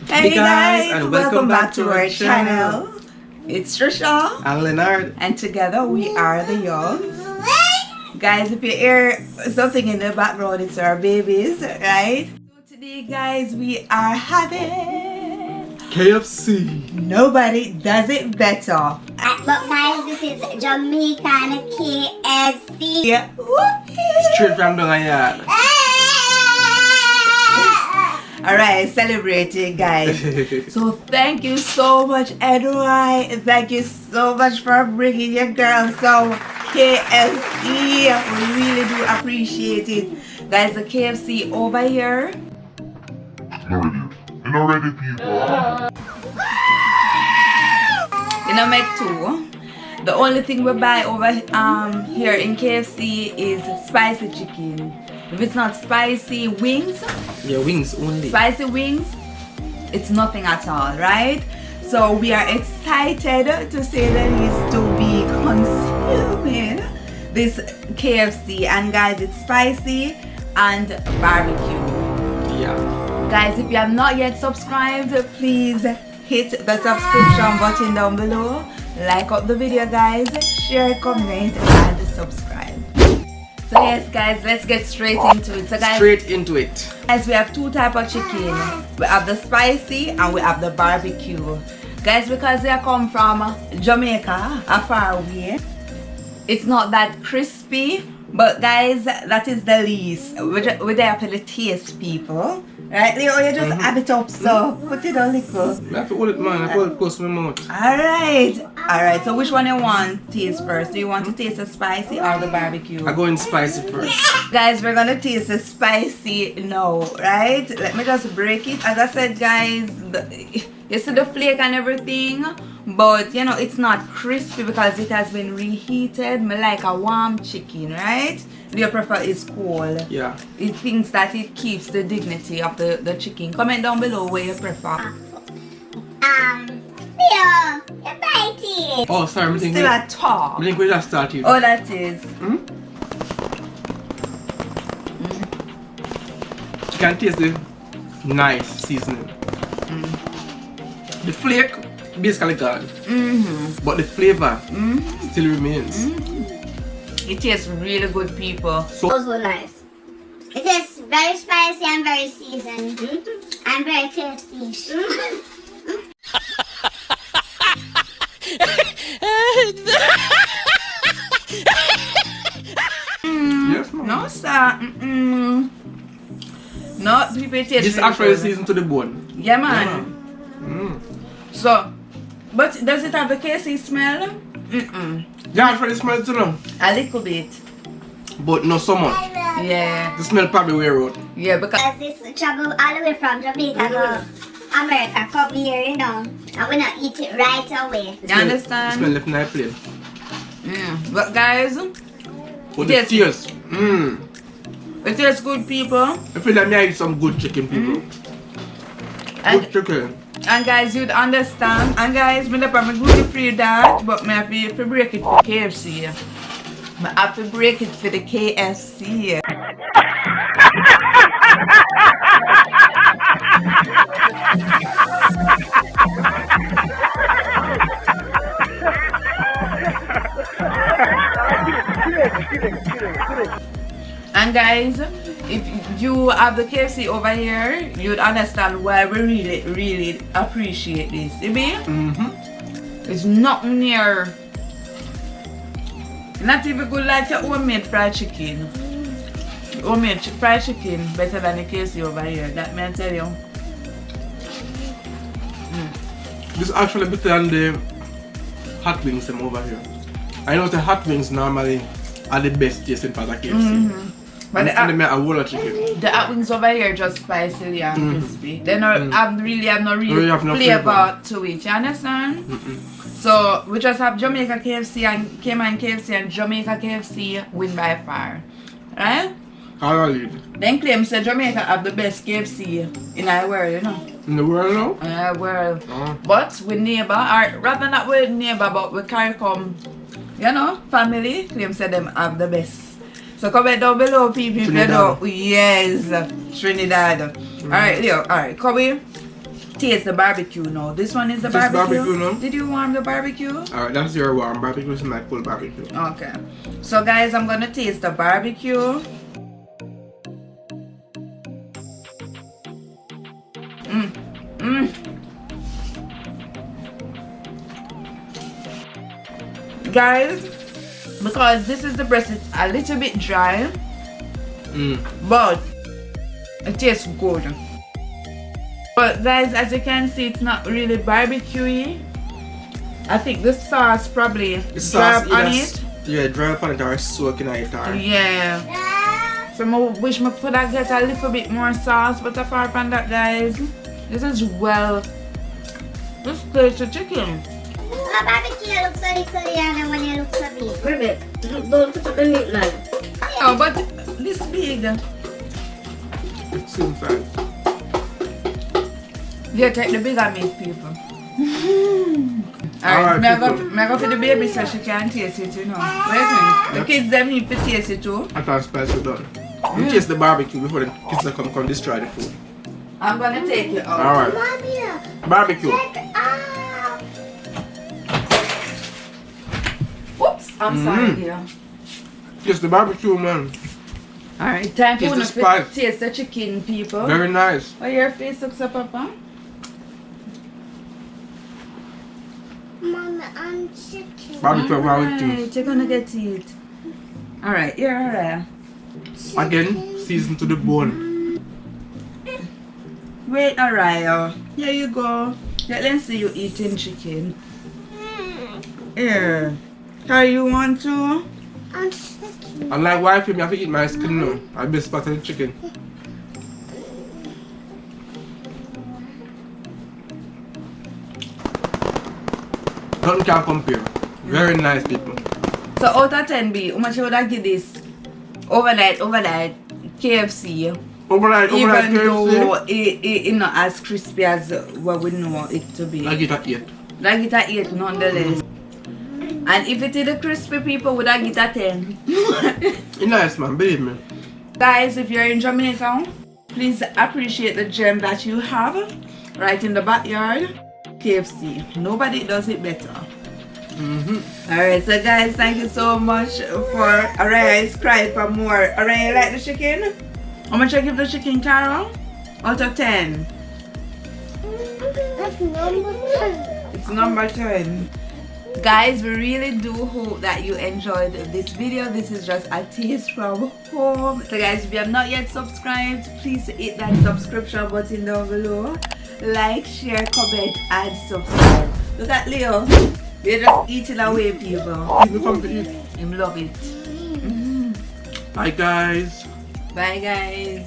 Hey guys, and welcome back to our channel. It's Trisha and Leonard, and together we are the Youngs. Guys, if you hear something in the background, it's our babies, right? So today guys, we are having KFC. Nobody does it better. But guys, this is Jamaican Kfc. Yeah. Straight from the yard. Alright, celebrating guys. So thank you so much, Edward. Thank you so much for bringing your girl some KFC. We really do appreciate it. Guys, the KFC over here. Not ready, people. You know, make two. The only thing we buy over here in KFC is spicy chicken. If it's not spicy, wings. Yeah, wings only. Spicy wings, it's nothing at all, right? So we are excited to say the least to be consuming this KFC. And guys, it's spicy and barbecue. Yeah. Guys, if you have not yet subscribed, please hit the subscription button down below. Like up the video guys, share, comment and subscribe. So yes guys, let's get straight into it. So guys, straight into it. Guys, we have two types of chicken. We have the spicy and we have the barbecue. Guys, because they come from Jamaica, a far away, it's not that crispy. But guys, that is the least. We're there for the taste, people. Right, Leo, you just have it up, so put it on liquor. I have to hold it, man. I hold it close to my mouth. Alright, so which one you want to taste first? Do you want to taste the spicy or the barbecue? I go in spicy first. Guys, we're gonna taste the spicy now, right? Let me just break it. As I said, guys, you see the flake and everything, but you know, it's not crispy because it has been reheated. Me like a warm chicken, right? Do you prefer it's cold? Yeah. It thinks that it keeps the dignity of the chicken. Comment down below where you prefer. Yeah, you're biting. Oh, sorry, I'm thinking. Still a talk. I think we just started. Oh, that is. You can taste the nice seasoning. The flake basically gone, but the flavor still remains. It tastes really good, people. So nice. It is very spicy and very seasoned and very tasty. yes, ma'am. No, sir. No, people taste This really actually good. seasoned to the bone. Yeah, man. So, but does it have the KFC smell? Yeah, actually smells too long. A little bit. But not so much. Yeah. The smell probably wear out. Yeah, because As this travel all the way from Jamaica to America come here, you know, and we not eat it right away. you understand? The smell left in my plate. But guys, But the Yes. taste. it tastes good, people. I feel like I eat some good chicken, people. And, Good chicken. and guys, you'd understand. And guys, me not probably gluten-free that, but me have to break it for KFC. I have to break it for the KFC. And guys, if you have the KFC over here, you'd understand why we really appreciate this. You mean? It's not near, not even good like your homemade fried chicken. Homemade fried chicken better than the KFC over here. That may I tell you. This is actually better than the hot wings them over here. I know the hot wings normally are the best tasting part of KFC. But and they make a whole lot of chicken. the hot wings over here just spicy and crispy. They don't have no no flavor to it. You understand? So we just have Jamaica KFC and Cayman KFC, and Jamaica KFC win by far. Right? I'll lead. Then claim say Jamaica have the best KFC in the world, you know. In the world now? In the world. But with neighbor, or rather not with neighbor, but with CARICOM, you know, family, claim say them have the best. So comment down below, people, if you know. Yes, Trinidad. Alright, Leo, alright, come we taste the barbecue now. This one is the Taste barbecue. barbecue now? Did you warm the barbecue? Alright, that's your warm barbecue. This is my cold barbecue. Okay. So guys, I'm gonna taste the barbecue. Guys, because this is the breast, it's a little bit dry, but it tastes good. But guys, as you can see, it's not really barbecue-y. I think the sauce probably dry up on it. Yeah, dry up on it or soaking on it. Yeah. So I wish I could have get a little bit more sauce, but apart from that, guys, this is this tastes of chicken. The barbecue looks so little and when it looks so big. Ribbit, don't put up in it like. Oh, but this big. It's same size. Yeah, take the bigger meat, people. Alright, Alright, I go for the baby so she can taste it, you know. What do you think? The kids them need to taste it too. I thought spice done. We taste the barbecue before the kids that come destroy the food. I'm gonna take it out. Alright. Mommy, Barbecue. check out. Oops, I'm sorry, dear. Just the barbecue, man. Alright, time Taste for the us to spice. taste the chicken, people. Very nice. Oh, your face looks up, Papa? Mommy, I'm chicken. Barbecue Alright, barbecue. you're gonna get it. Alright, you're alright. Again, seasoned to the bone. Wait, alright. Here you go. Let's see you eating chicken. Here. How you want to? I'm chicken. Unlike wife, me have to eat my skin now. I best part of the chicken. Nothing can compare. Very nice, people. So out of 10 B, how much would I give this overnight KFC? Overnight Even though KFC. it's not as crispy as what we know it to be. I get a 8. Like it at 8 nonetheless. And if it is a crispy, people would I get a 10. It's nice, man. Believe me. Guys, if you're in Jamaica, please appreciate the gem that you have right in the backyard. KFC. Nobody does it better. Alright, so guys, thank you so much for Araya subscribe for more. Araya, you like the chicken? How much I give the chicken, Carol? Out of 10. That's number 10. It's number 10. Guys, we really do hope that you enjoyed this video. This is just a taste from home. So guys, if you have not yet subscribed, please hit that subscription button down below. Like, share, comment, and subscribe. Look at Leo. We're just eating away, people. Eat me come to eat. Him love it. Bye, guys. Bye, guys.